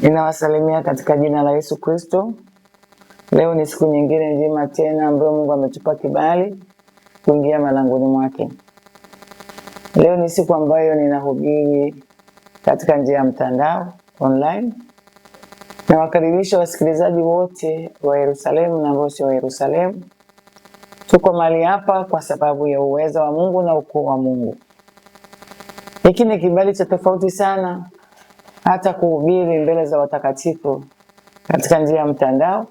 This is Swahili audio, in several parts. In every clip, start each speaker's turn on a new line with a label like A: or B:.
A: Ninawasalimia katika jina la Yesu Kristo. Leo ni siku nyingine njema tena ambayo Mungu ametupa kibali kuingia malangoni mwake. Leo ni siku ambayo ninahubiri katika njia ya mtandao online. Nawakaribisha wasikilizaji wote wa Yerusalemu na ambao sio wa Yerusalemu. Tuko mahali hapa kwa sababu ya uwezo wa Mungu na ukuu wa Mungu. Hiki ni kibali cha tofauti sana, hata kuhubiri mbele za watakatifu katika njia ya mtandao.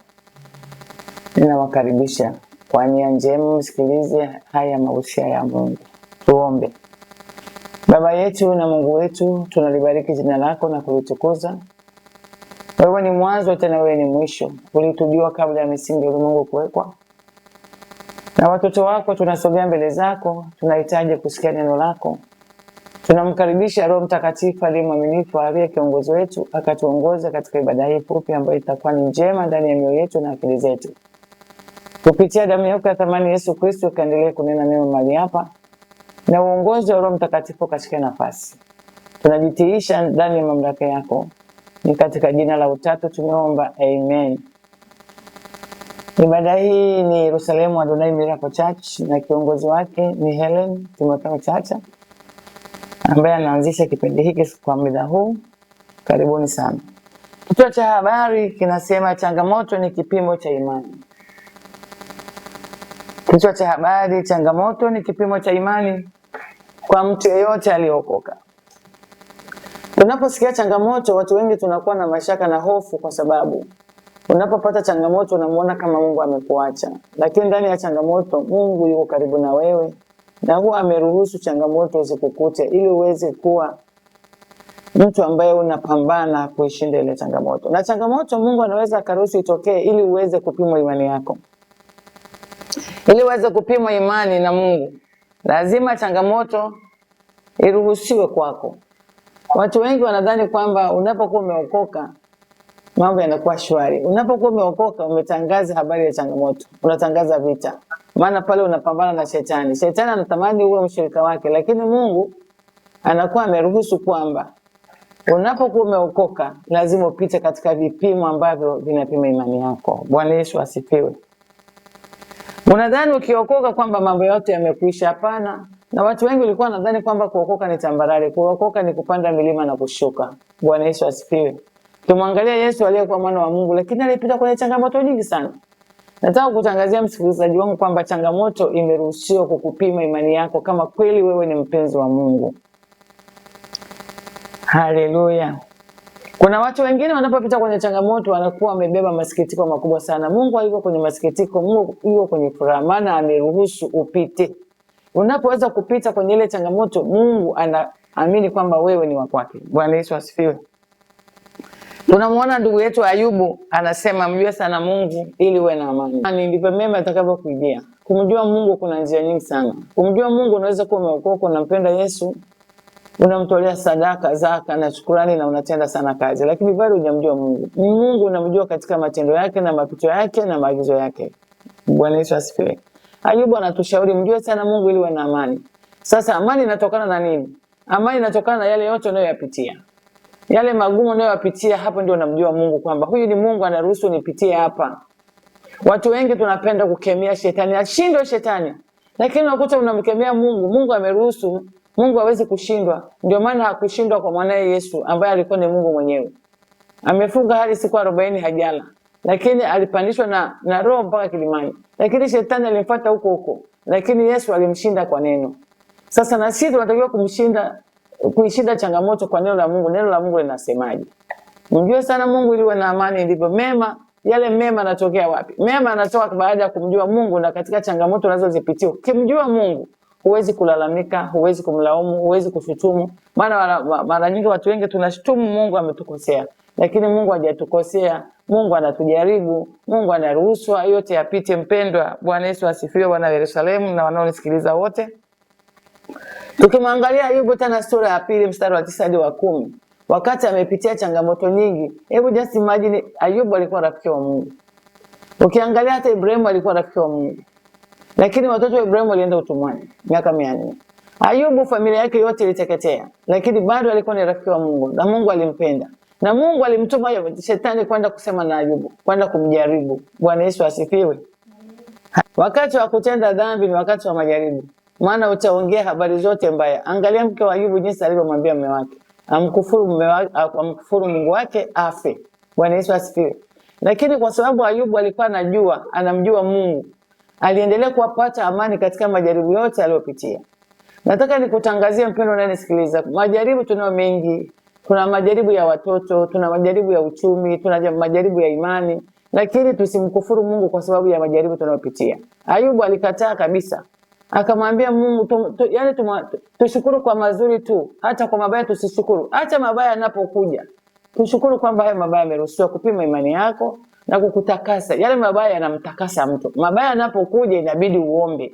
A: Ninawakaribisha kwa nia njema msikilize haya mahusia ya Mungu. Tuombe. Baba yetu na Mungu wetu, tunalibariki jina lako na kulitukuza. Wewe ni mwanzo tena wewe ni mwisho. Ulitujua kabla ya misingi ya ulimwengu kuwekwa. Na watoto wako tunasogea mbele zako, tunahitaji kusikia neno lako. Tunamkaribisha Roho Mtakatifu aliye mwaminifu, aliye kiongozi wetu, akatuongoza katika ibada hii fupi ambayo itakuwa ni njema ndani ya mioyo yetu na akili zetu. Kupitia damu yako ya thamani Yesu Kristo, kaendelee kunena neno mahali hapa, na uongozi wa Roho Mtakatifu katika nafasi. Tunajitiisha ndani ya mamlaka yako. Ni katika jina la Utatu tumeomba, amen. Ibada hii ni Yerusalemu Adonai Miracle Church na kiongozi wake ni Helen Timotheo Chacha ambaye anaanzisha kipindi hiki kwa muda huu. Karibuni sana. Kichwa cha habari kinasema changamoto ni kipimo cha imani. Kichwa cha habari, changamoto ni kipimo cha imani kwa mtu yeyote aliyeokoka. Tunaposikia changamoto, watu wengi tunakuwa na mashaka na hofu, kwa sababu unapopata changamoto unamuona kama Mungu amekuacha. Lakini ndani ya changamoto Mungu yuko karibu na wewe, na huwa ameruhusu changamoto zikukute ili uweze kuwa mtu ambaye unapambana kuishinda ile changamoto. Na changamoto Mungu anaweza akaruhusu itokee ili uweze kupima imani yako. Ili uweze kupima imani na Mungu, lazima changamoto iruhusiwe kwako. Watu wengi wanadhani kwamba unapokuwa umeokoka mambo yanakuwa shwari. Unapokuwa umeokoka umetangaza habari ya changamoto, unatangaza vita. Maana pale unapambana na shetani. Shetani anatamani uwe mshirika wake, lakini Mungu anakuwa ameruhusu kwamba unapokuwa umeokoka lazima upite katika vipimo ambavyo vinapima imani yako. Bwana Yesu asifiwe. Unadhani ukiokoka kwamba mambo yote yamekwisha? Hapana. Na watu wengi walikuwa wanadhani kwamba kuokoka ni tambarare, kuokoka ni kupanda milima na kushuka. Bwana Yesu asifiwe. Tumwangalia Yesu aliyekuwa mwana wa Mungu, lakini alipita kwenye changamoto nyingi sana. Nataka kutangazia msikilizaji wangu kwamba changamoto imeruhusiwa kukupima imani yako kama kweli wewe ni mpenzi wa Mungu. Haleluya. Kuna watu wengine wanapopita kwenye changamoto wanakuwa wamebeba masikitiko makubwa sana. Mungu hayuko kwenye masikitiko, Mungu yuko kwenye furaha, maana ameruhusu upite. Unapoweza kupita kwenye ile changamoto, Mungu anaamini kwamba wewe ni wa kwake. Bwana Yesu asifiwe. Tunamuona ndugu yetu Ayubu anasema mjue sana Mungu ili uwe na amani. Ndivyo mema atakavyokujia. Kumjua Mungu kuna njia nyingi sana. Kumjua Mungu unaweza kuwa umeokoka, unampenda Yesu, unamtolea sadaka, zaka na shukrani na unatenda sana kazi, lakini bado hujamjua Mungu. Mungu unamjua katika matendo yake na mapito yake na maagizo yake. Bwana Yesu asifiwe. Ayubu anatushauri mjue sana Mungu ili uwe na amani. Sasa amani inatokana na nini? Amani inatokana na yale yote unayoyapitia. Yale magumu unayoyapitia, hapo ndio unamjua Mungu kwamba huyu ni Mungu anaruhusu nipitie hapa. Watu wengi tunapenda kukemea shetani, ashindwe shetani. Lakini unakuta unamkemea Mungu, Mungu ameruhusu, Mungu hawezi kushindwa. Ndio maana hakushindwa kwa mwanae Yesu ambaye alikuwa ni Mungu mwenyewe. Amefunga hadi siku 40 hajala, lakini alipandishwa na Roho mpaka kilimani. Lakini shetani alimfuata huko, lakini Yesu alimshinda kwa neno. Sasa na sisi tunatakiwa kuishinda changamoto kwa neno la Mungu. Neno la Mungu linasemaje? Mjue sana Mungu ili uwe na amani. Ndivyo mema. Yale mema yanatokea wapi? Mema yanatoka baada ya kumjua Mungu na katika changamoto unazozipitia. Ukimjua Mungu, huwezi kulalamika, huwezi kumlaumu, huwezi kushutumu. Maana mara nyingi watu wengi tunashutumu Mungu ametukosea. Lakini Mungu hajatukosea. Mungu anatujaribu. Mungu anaruhusu yote yapite, mpendwa. Bwana Yesu asifiwe, wana Yerusalemu na wanaonisikiliza wote. Tukimwangalia Ayubu tena sura ya 2 mstari wa 9 hadi wa 10. Wakati amepitia changamoto nyingi, hebu just imagine Ayubu alikuwa rafiki wa Mungu. Ukiangalia hata Ibrahimu alikuwa rafiki wa Mungu. Lakini watoto wa Ibrahimu walienda utumwani miaka 400. Ayubu familia yake yote iliteketea, lakini bado alikuwa ni rafiki wa Mungu na Mungu alimpenda. Na Mungu alimtuma shetani kwenda kusema na Ayubu, kwenda kumjaribu. Bwana Yesu asifiwe. Wakati wa kutenda dhambi ni wakati wa majaribu. Maana utaongea habari zote mbaya. Angalia mke wa Ayubu jinsi alivyomwambia mume wake. Amkufuru mume wake, amkufuru Mungu wake afe. Bwana Yesu asifiwe. Lakini kwa sababu Ayubu alikuwa anamjua Mungu, aliendelea kuwapata amani katika majaribu yote aliyopitia. Nataka nikutangazie mpendo unayenisikiliza, majaribu tunayo mengi. Kuna majaribu ya watoto, tuna majaribu ya uchumi, tuna majaribu ya imani, lakini tusimkufuru Mungu kwa sababu ya majaribu tunayopitia. Ayubu alikataa kabisa. Akamwambia Mungu, tushukuru kwa mazuri tu, hata kwa mabaya tusishukuru. Acha mabaya yanapokuja, tushukuru kwamba haya mabaya yameruhusiwa kupima imani yako na kukutakasa. Yale mabaya yanamtakasa mtu. Mabaya yanapokuja inabidi uombe.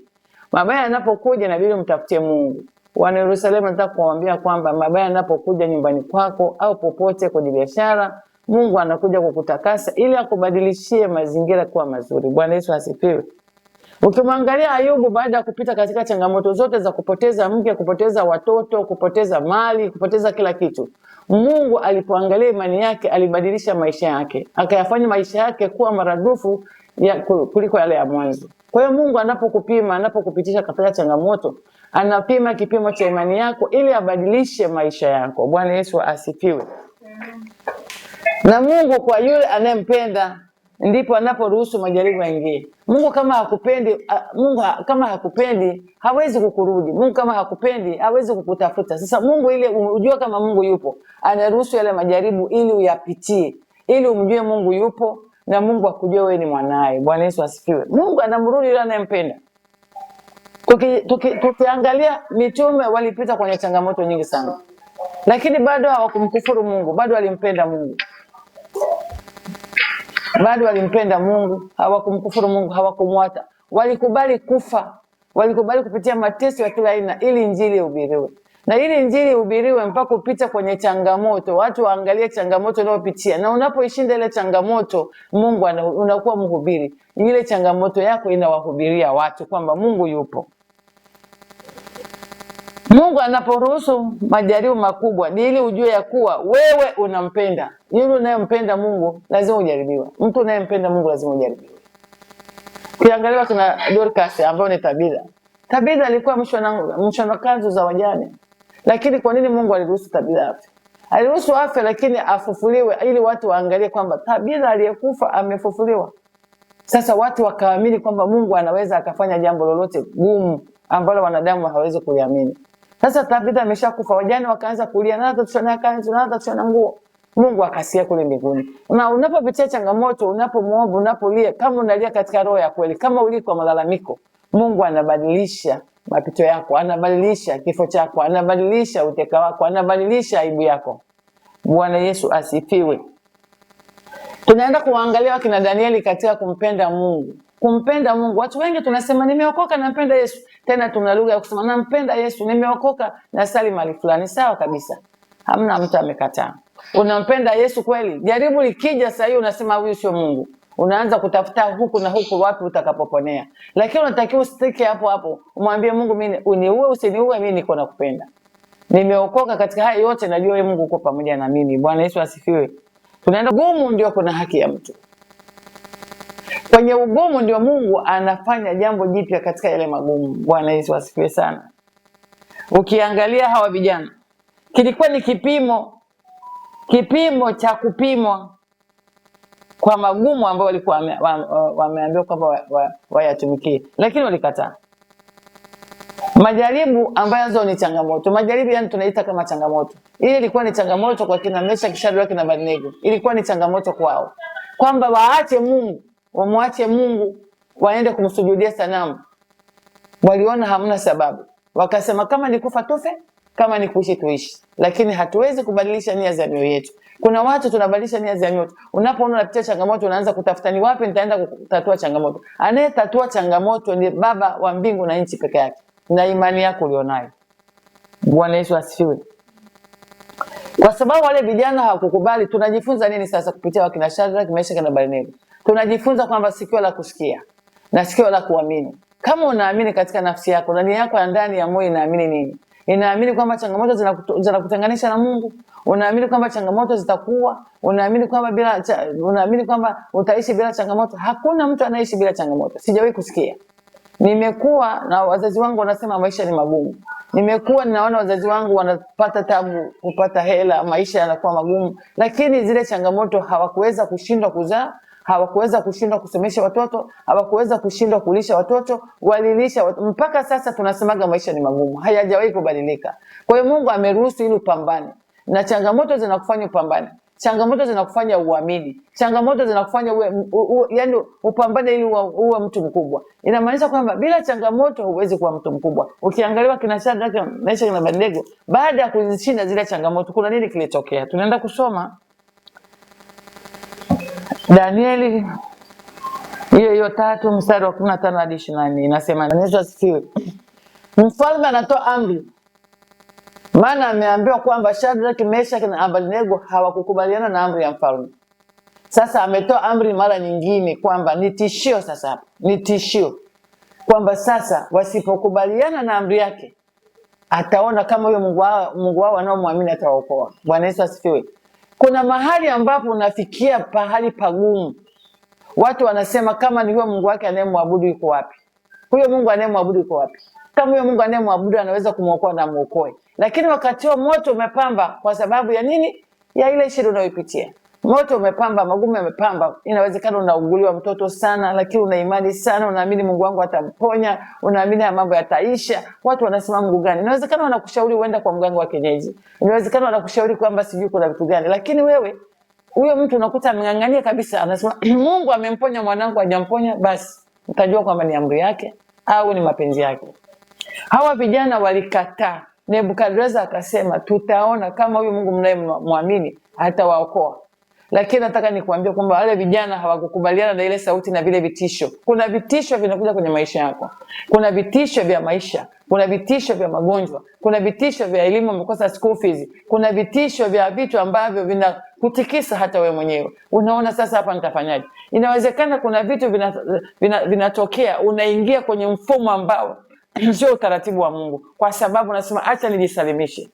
A: Mabaya yanapokuja inabidi umtafutie Mungu. Wana Yerusalemu, nataka kuwaambia kwamba mabaya yanapokuja nyumbani kwako au popote kwenye biashara, Mungu anakuja kukutakasa ili akubadilishie mazingira kuwa mazuri. Bwana Yesu asifiwe. Ukimwangalia Ayubu baada ya kupita katika changamoto zote za kupoteza mke, kupoteza watoto, kupoteza mali, kupoteza kila kitu, Mungu alipoangalia imani yake alibadilisha maisha yake, akayafanya maisha yake kuwa maradufu kuliko yale ya mwanzo. Kwa hiyo Mungu anapokupima, anapokupitisha katika changamoto, anapima kipimo cha imani yako ili abadilishe maisha yako. Bwana Yesu asifiwe. Na Mungu kwa yule anayempenda ndipo anaporuhusu majaribu yaingie. Mungu kama hakupendi hawezi kukurudi. Mungu kama hakupendi hawezi kukutafuta. Sasa Mungu, ile ujue kama Mungu yupo, anaruhusu yale majaribu ili uyapitie, ili umjue Mungu yupo na Mungu akujue wewe ni mwanae. Bwana Yesu asifiwe. Mungu anamrudi yule anayempenda. Tukiangalia mitume walipita kwenye changamoto nyingi sana, lakini bado hawakumkufuru Mungu, bado walimpenda Mungu. Bado walimpenda Mungu, hawakumkufuru Mungu, hawakumwata. Walikubali kufa, walikubali kupitia mateso ya kila aina ili injili ihubiriwe. Na ili injili ihubiriwe mpaka upita kwenye changamoto, watu waangalie changamoto unayopitia. Na unapoishinda ile changamoto, Mungu unakuwa mhubiri. Ile changamoto yako inawahubiria watu kwamba Mungu yupo. Mungu anaporuhusu majaribu makubwa ni ili ujue ya kuwa wewe unampenda. Yule unayempenda Mungu lazima ujaribiwe. Mtu unayempenda Mungu lazima ujaribiwe. Kiangalia kuna Dorcas ambaye ni Tabitha. Tabitha alikuwa mshona kanzu za wajane. Lakini kwa nini Mungu aliruhusu Tabitha afe? Aliruhusu afe lakini afufuliwe ili watu waangalie kwamba Tabitha aliyekufa amefufuliwa. Sasa watu wakaamini kwamba Mungu anaweza akafanya jambo lolote gumu ambalo wanadamu hawawezi kuliamini. Sasa Tabitha ameshakufa, wajane wakaanza kulia, na tutashona kanzu, na tutashona nguo. Mungu akasikia kule mbinguni. Na unapopitia changamoto, unapomuomba, unapolia, kama unalia katika roho ya kweli, kama uliko malalamiko, Mungu anabadilisha mapito yako, anabadilisha kifo chako, anabadilisha uteka wako, anabadilisha aibu yako. Bwana Yesu asifiwe. Tunaenda kuangalia wakina Danieli katika kumpenda Mungu. Kumpenda Mungu. Watu wengi tunasema nimeokoka nampenda Yesu. Tena tuna lugha ya kusema nampenda Yesu, nimeokoka na sali mali fulani. Sawa kabisa. Hamna mtu amekataa. Unampenda Yesu kweli? Jaribu likija sasa hiyo unasema huyu sio Mungu. Unaanza kutafuta huku na huku wapi utakapoponea. Lakini unatakiwa usitike hapo hapo. Umwambie Mungu, mimi uniue usiniue, mimi niko nakupenda. Nimeokoka katika haya yote, najua wewe Mungu uko pamoja na mimi. Bwana Yesu asifiwe. Tunaenda ugumu ndio kuna haki ya mtu. Kwenye ugumu ndio Mungu anafanya jambo jipya katika yale magumu. Bwana Yesu asifiwe sana. Ukiangalia hawa vijana, kilikuwa ni kipimo cha kupimwa kwa magumu ambayo walikuwa wameambiwa kwamba wayatumikie, lakini walikataa. Majaribu ambazo ni changamoto. Majaribu yani tunaita kama changamoto. Ile ilikuwa ni changamoto kwa kina Meshaki, Shadraka na Abednego. Ilikuwa ni changamoto kwao. Kwamba waache Mungu, wamwache Mungu, waende kumsujudia sanamu. Waliona hamna sababu. Wakasema kama ni kufa tufe, kama ni kuishi tuishi. Lakini hatuwezi kubadilisha nia za mioyo yetu. Kuna watu tunabadilisha nia za mioyo. Unapoona unapitia changamoto unaanza kutafuta ni wapi nitaenda kutatua changamoto. Anayetatua changamoto ni Baba wa mbingu na nchi peke yake. Na imani yako ulionayo. Bwana Yesu asifiwe. Kwa sababu wale vijana hawakukubali, tunajifunza nini sasa kupitia wakina Shadraka, Meshaki na Abednego? Tunajifunza kwamba sikio la kusikia na sikio la kuamini. Kama unaamini katika nafsi yako na nia yako ya ndani ya moyo inaamini nini? Inaamini kwamba changamoto zinakutenganisha na Mungu. Unaamini kwamba changamoto zitakuwa, unaamini kwamba utaishi bila changamoto. Hakuna mtu anaishi bila changamoto. Sijawahi kusikia. Nimekuwa na wazazi wangu wanasema maisha ni magumu. Nimekuwa ninaona wazazi wangu wanapata tabu kupata hela, maisha yanakuwa magumu, lakini zile changamoto hawakuweza kushindwa kuzaa, hawakuweza kushindwa kusomesha watoto, hawakuweza kushindwa kulisha watoto, walilisha mpaka sasa tunasemaga maisha ni magumu, hayajawahi kubadilika. Kwa hiyo Mungu ameruhusu ili upambane. Na changamoto zinakufanya upambane. Changamoto zinakufanya uamini. Changamoto zinakufanya yani upambane ili uwe mtu mkubwa. Inamaanisha kwamba bila changamoto huwezi kuwa mtu mkubwa. Ukiangalia kina Shadraka, Meshaki na Abednego, baada ya kuzishinda zile changamoto, kuna nini kilitokea? Tunaenda kusoma Danieli hiyo 3 mstari wa 15 hadi 24. Inasema, Yesu asifiwe. Mfalme anatoa amri. Maana ameambiwa kwamba Shadraka, Meshaki na Abednego hawakukubaliana na amri ya mfalme. Sasa ametoa amri mara nyingine kwamba ni tishio sasa hapa. Ni tishio kwamba sasa wasipokubaliana na amri yake ataona kama huyo Mungu wao wanaomwamini atawaokoa. Bwana Yesu asifiwe. Kuna mahali ambapo unafikia pahali pagumu. Watu wanasema kama ni huyo Mungu wake anayemwabudu yuko wapi? Huyo Mungu anayemwabudu yuko wapi? Kama huyo Mungu anayemwabudu anaweza kumuokoa na muokoe. Lakini wakati huo moto umepamba kwa sababu ya nini? Ya ile shida unayopitia. Moto umepamba, magumu yamepamba. Inawezekana unauguliwa mtoto sana, lakini una imani sana, unaamini Mungu wangu atamponya, unaamini mambo yataisha. Watu wanasema Mungu gani? Inawezekana wanakushauri uende kwa mganga wa kienyeji. Inawezekana wanakushauri kwamba sijui kuna vitu gani. Lakini wewe, huyo mtu unakuta ameng'ang'ania kabisa, anasema Mungu amemponya mwanangu, hajamponya, basi utajua kwamba ni amri yake au ni mapenzi yake. Hawa vijana walikataa. Nebukadneza akasema tutaona kama huyu Mungu mnayemwamini atawaokoa. Lakini nataka nikuambie kwamba wale vijana hawakukubaliana na ile sauti na vile vitisho. Kuna vitisho vinakuja kwenye maisha yako. Kuna vitisho vya maisha, kuna vitisho vya magonjwa, kuna vitisho vya elimu, umekosa school fees, kuna vitisho vya vitu ambavyo vinakutikisa hata wewe mwenyewe. Unaona sasa hapa nitafanyaje? Inawezekana kuna vitu vinatokea, unaingia kwenye mfumo ambao sio utaratibu wa Mungu, kwa sababu unasema acha nijisalimishe.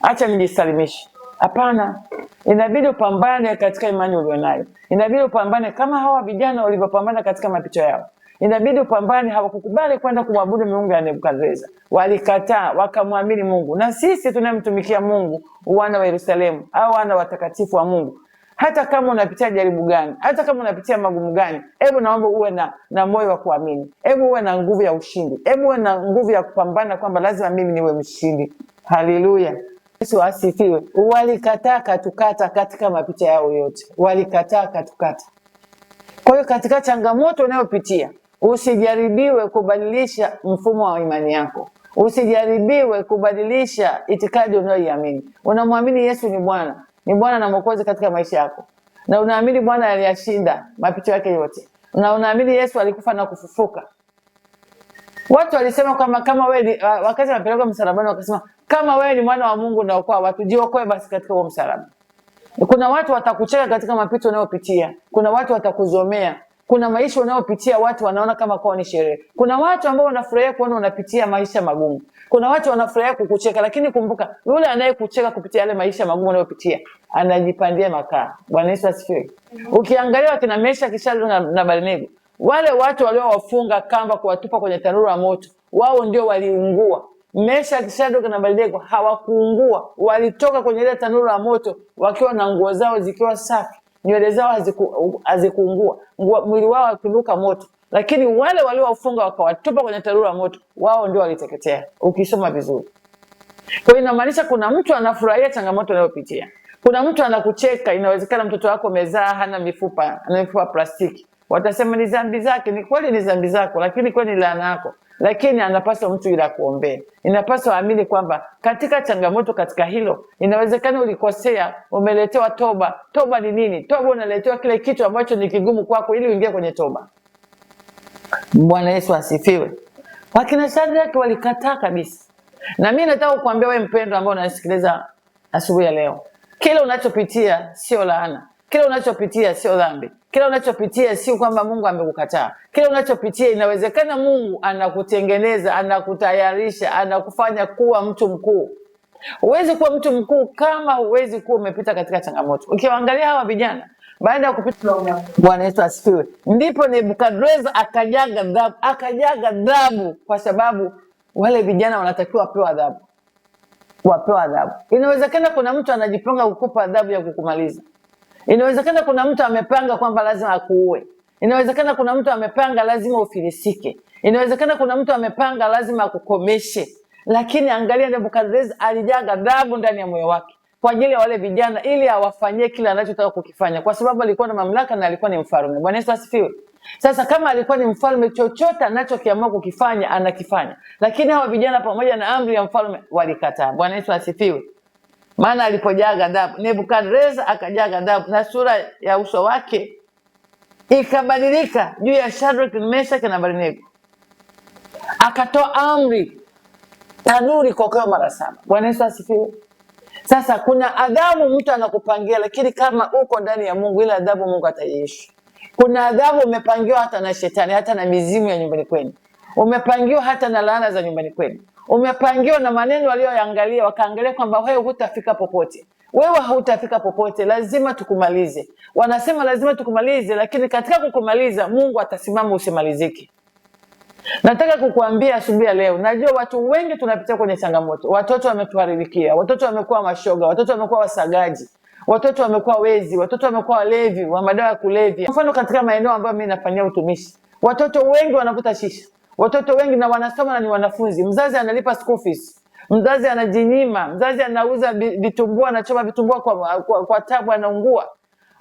A: Acha nijisalimishe. Hapana. Inabidi upambane katika imani ulionayo. Inabidi upambane kama hawa vijana walivyopambana katika mapito yao. Inabidi upambane. Hawakukubali kwenda kumwabudu miungu ya Nebukadneza. Walikataa, wakamwamini Mungu. Na sisi tunamtumikia Mungu, wana wa Yerusalemu au wana watakatifu wa Mungu, hata kama unapitia jaribu gani, hata kama unapitia magumu gani, hebu naomba uwe na moyo wa kuamini. Hebu uwe na nguvu ya ushindi. Hebu uwe na nguvu ya kupambana kwamba lazima mimi niwe mshindi. Haleluya. Yesu asifiwe. Walikataa katukata katika mapito yao yote. Walikataa katukata. Kwa hiyo katika changamoto unayopitia, usijaribiwe kubadilisha mfumo wa imani yako. Usijaribiwe kubadilisha itikadi unayoiamini. Unamwamini Yesu ni Bwana. Ni Bwana na Mwokozi katika maisha yako. Na unaamini Bwana aliyashinda mapito yake yote. Na unaamini Yesu alikufa na kufufuka. Watu walisema kama wewe wakati wanapeleka msalabani wakasema kama wewe ni mwana wa Mungu na uokoa watu, jiokoe basi katika huo msalaba. Kuna watu watakucheka katika mapito unayopitia. Kuna watu watakuzomea. Kuna maisha unayopitia watu wanaona kama kwao ni sherehe. Kuna watu ambao wanafurahia kuona unapitia maisha magumu. Kuna watu wanafurahia kukucheka, lakini kumbuka yule anayekucheka kupitia yale maisha magumu unayopitia anajipandia makaa. Bwana Yesu asifiwe. Ukiangalia kina Meshaki, Shadraka na Abednego, wale watu waliowafunga kamba kuwatupa kwenye tanuru la moto, wao ndio waliungua. Meshaki, Shadraka na Abednego hawakuungua, walitoka kwenye ile tanuru la moto wakiwa na nguo zao zikiwa safi, nywele zao hazikuungua, mwili wao ukinuka moto. Lakini wale waliowafunga wakawatupa kwenye tanuru la moto, wao ndio waliteketea. Ukisoma vizuri. Kwa hiyo inamaanisha kuna mtu anafurahia changamoto anayopitia. Kuna mtu anakucheka. Inawezekana mtoto wako mezaa hana mifupa, ana mifupa plastiki. Watasema ni dhambi zake. Ni kweli ni dhambi zako, lakini kweli ni laana yako. Lakini anapaswa mtu ila kuombea. Inapaswa amini kwamba katika changamoto, katika hilo, inawezekana ulikosea, umeletewa toba. Toba ni nini? Toba unaletewa kile kitu ambacho ni kigumu kwako ili uingie kwenye toba. Bwana Yesu asifiwe. Wakina Shadraka walikataa kabisa. Na mimi nataka kukuambia wewe mpendwa ambao unasikiliza asubuhi ya leo, kile unachopitia sio laana. Kila unachopitia sio dhambi. Kila unachopitia sio kwamba Mungu amekukataa. Kila unachopitia inawezekana Mungu anakutengeneza, anakutayarisha, anakufanya kuwa mtu mkuu. Huwezi kuwa mtu mkuu kama huwezi kuwa umepita katika changamoto. Ukiwaangalia hawa vijana baada ya kupita, Bwana Yesu asifiwe, ndipo Nebukadreza akajaga adhabu, kwa sababu wale vijana wanatakiwa wapewa adhabu. Inawezekana kuna mtu anajipanga kukupa adhabu ya kukumaliza. Inawezekana kuna mtu amepanga kwamba lazima akuue. Inawezekana kuna mtu amepanga lazima ufilisike. Inawezekana kuna mtu amepanga lazima akukomeshe. Lakini angalia, Nebukadreza alijaga adhabu ndani ya moyo wake kwa ajili ya wale vijana, ili awafanyie kila anachotaka kukifanya, kwa sababu alikuwa na mamlaka na alikuwa ni mfalme. Bwana Yesu asifiwe. Sasa kama alikuwa ni mfalme, chochote anachokiamua kukifanya anakifanya. Lakini hawa vijana pamoja na amri ya mfalme walikataa. Bwana Yesu asifiwe. Maana alipojaga adhabu, Nebukadreza akajaga adhabu, na sura ya uso wake ikabadilika juu ya Shadrach, Meshach na Abednego. Akatoa amri tanuri kokewa mara 7. Bwana Yesu asifiwe. Sasa kuna adhabu mtu anakupangia, lakini kama uko ndani ya Mungu, ile adhabu Mungu ataiishi. Kuna adhabu umepangiwa hata na shetani, hata na mizimu ya nyumbani kwenu. Umepangiwa hata na laana za nyumbani kwenu. Umepangiwa na maneno walioangalia, wakaangalia kwamba wewe hutafika popote. Wewe hautafika popote, lazima tukumalize. Wanasema lazima tukumalize, lakini katika kukumaliza Mungu atasimama usimalizike. Nataka kukuambia asubuhi ya leo, najua watu wengi tunapitia kwenye changamoto. Watoto wametuharibikia, watoto wamekuwa mashoga, watoto wamekuwa wasagaji, watoto wamekuwa wezi, watoto wamekuwa walevi wa madawa ya kulevya. Mfano katika maeneo ambayo mimi nafanyia utumishi, watoto wengi wanavuta shisha. Watoto wengi na wanasoma na ni wanafunzi. Mzazi analipa school fees. Mzazi anajinyima, mzazi anauza vitumbua, anachoma vitumbua kwa tabu, anaungua.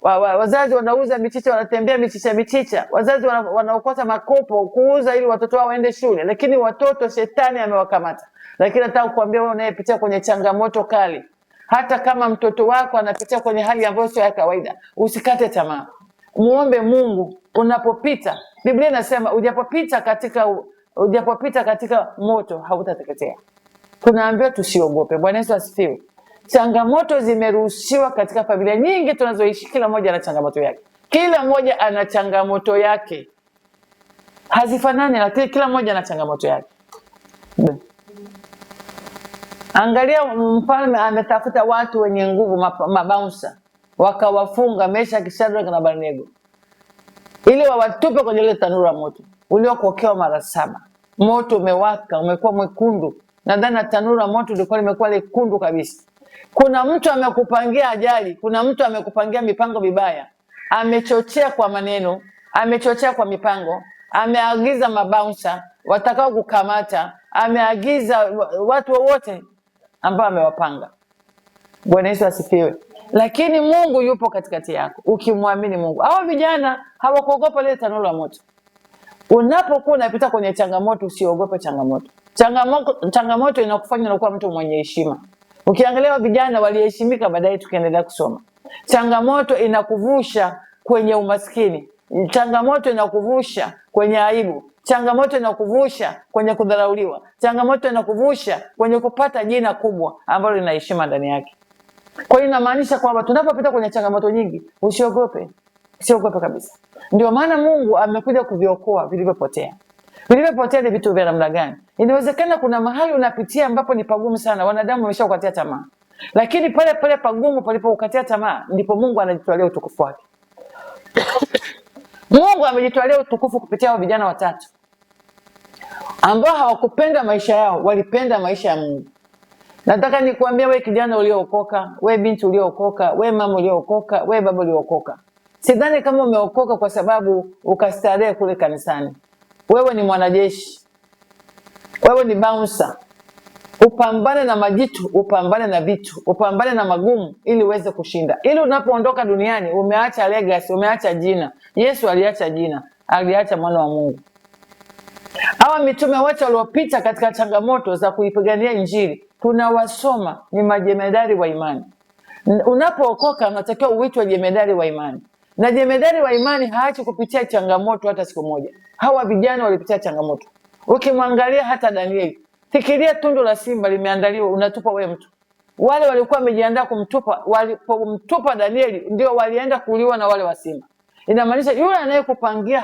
A: Wazazi wanauza michicha, wanatembea michicha. Wazazi wanaokota makopo kuuza ili watoto wao waende shule. Lakini watoto shetani amewakamata. Lakini nataka kukuambia wewe unayepitia kwenye changamoto kali, hata kama mtoto wako anapitia kwenye hali ambayo sio ya kawaida, usikate tamaa. Muombe Mungu unapopita. Biblia inasema ujapopita katika moto hautateketea. Tunaambiwa tusiogope. Bwana Yesu asifiwe. Changamoto zimeruhusiwa katika familia nyingi tunazoishi. Kila mmoja ana changamoto yake. Kila mmoja ana changamoto yake. Hazifanani, lakini kila mmoja ana changamoto yake. Angalia, mfalme ametafuta watu wenye nguvu, mabouncer, wakawafunga Meshach, Shadrach na Abednego ili wawatupe kwenye ile tanuru la moto uliokokewa mara 7. Moto umewaka, umekuwa mwekundu. Nadhani tanuru la moto lilikuwa limekuwa lekundu kabisa. Kuna mtu amekupangia ajali, kuna mtu amekupangia mipango mibaya. Amechochea kwa maneno, amechochea kwa mipango, ameagiza mabouncer watakao kukamata, ameagiza watu wote ambao amewapanga. Bwana Yesu asifiwe. Lakini Mungu yupo katikati yako ukimwamini Mungu. Hao vijana hawakuogopa ile tanuru la moto. Unapokuwa unapita kwenye changamoto, usiogope changamoto. Changamoto inakufanya unakuwa mtu mwenye heshima. Ukiangalia vijana waliheshimika baadaye tukiendelea kusoma. Changamoto inakuvusha kwenye umaskini. Changamoto inakuvusha kwenye aibu. Changamoto inakuvusha kwenye kudharauliwa. Changamoto inakuvusha kwenye kupata jina kubwa ambalo lina heshima ndani yake. Kwa hiyo inamaanisha kwamba tunapopita kwenye changamoto nyingi, usiogope. Usiogope kabisa. Ndio maana Mungu amekuja kuviokoa vilivyopotea. Vilivyopotea ni vitu vya namna gani? Inawezekana kuna mahali unapitia ambapo ni pagumu sana, wanadamu wameshakukatia tamaa. Lakini pale pagumu palipokukatia tamaa, ndipo Mungu anajitwalia utukufu wake. Mungu amejitwalia utukufu kupitia hao vijana watatu ambao hawakupenda maisha yao, walipenda maisha ya Mungu. Nataka nikuambia wewe kijana uliookoka, wewe binti uliookoka, wewe mama uliookoka, wewe baba uliookoka. Sidhani kama umeokoka kwa sababu ukastarehe kule kanisani. Wewe ni mwanajeshi. Wewe ni bouncer. Upambane na majitu, upambane na vitu, upambane na magumu ili uweze kushinda. Ili unapoondoka duniani umeacha legacy, umeacha jina. Yesu aliacha jina, aliacha mwana wa Mungu. Hawa mitume wote waliopita katika changamoto za kuipigania Injili, tunawasoma, ni majemedari wa imani. Unapookoka unatakiwa uitwe jemedari wa imani. Na jemedari wa imani haachi kupitia changamoto hata siku moja. Hawa vijana walipitia changamoto. Ukimwangalia hata Danieli, fikiria tundu la simba limeandaliwa, unatupa wewe mtu. Wale walikuwa wamejiandaa kumtupa, walipomtupa Danieli ndio walienda kuuliwa na wale wa simba. Inamaanisha yule anayekupangia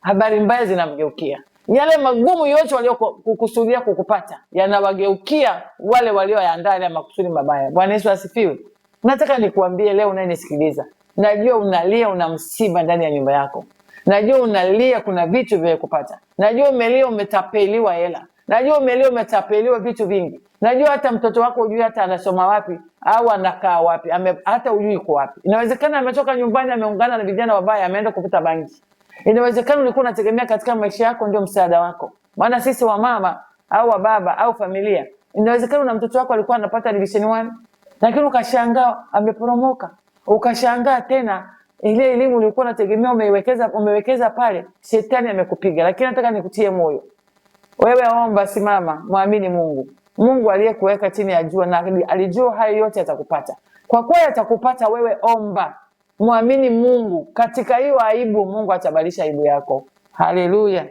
A: habari mbaya zinamgeukia. Yale magumu yote waliokusudia kukupata yanawageukia wale walioandaa yale makusudi mabaya. Bwana Yesu asifiwe. Nataka nikuambie leo unayenisikiliza, najua unalia, una msiba ndani ya nyumba yako. Najua unalia, kuna vitu vya kupata. Najua umelia, umetapeliwa hela. Najua umelia, umetapeliwa vitu vingi. Najua hata mtoto wako hujui hata anasoma wapi au anakaa wapi, hata hujui yuko wapi. Inawezekana ametoka nyumbani, ameungana na vijana wabaya, ameenda kuvuta bangi. Inawezekana ulikuwa unategemea katika maisha yako ndio msaada wako. Maana sisi wa mama au wa baba au familia, inawezekana una mtoto wako alikuwa anapata division 1, lakini ukashangaa ameporomoka. Ukashangaa tena ile elimu ulikuwa unategemea umewekeza pale, shetani amekupiga. Lakini nataka nikutie moyo. Wewe omba, simama, muamini Mungu. Mungu aliyekuweka chini ya jua na alijua hayo yote atakupata. Kwa kuwa atakupata, wewe omba. Muamini Mungu. Katika hiyo aibu, Mungu atabadilisha aibu yako. Haleluya.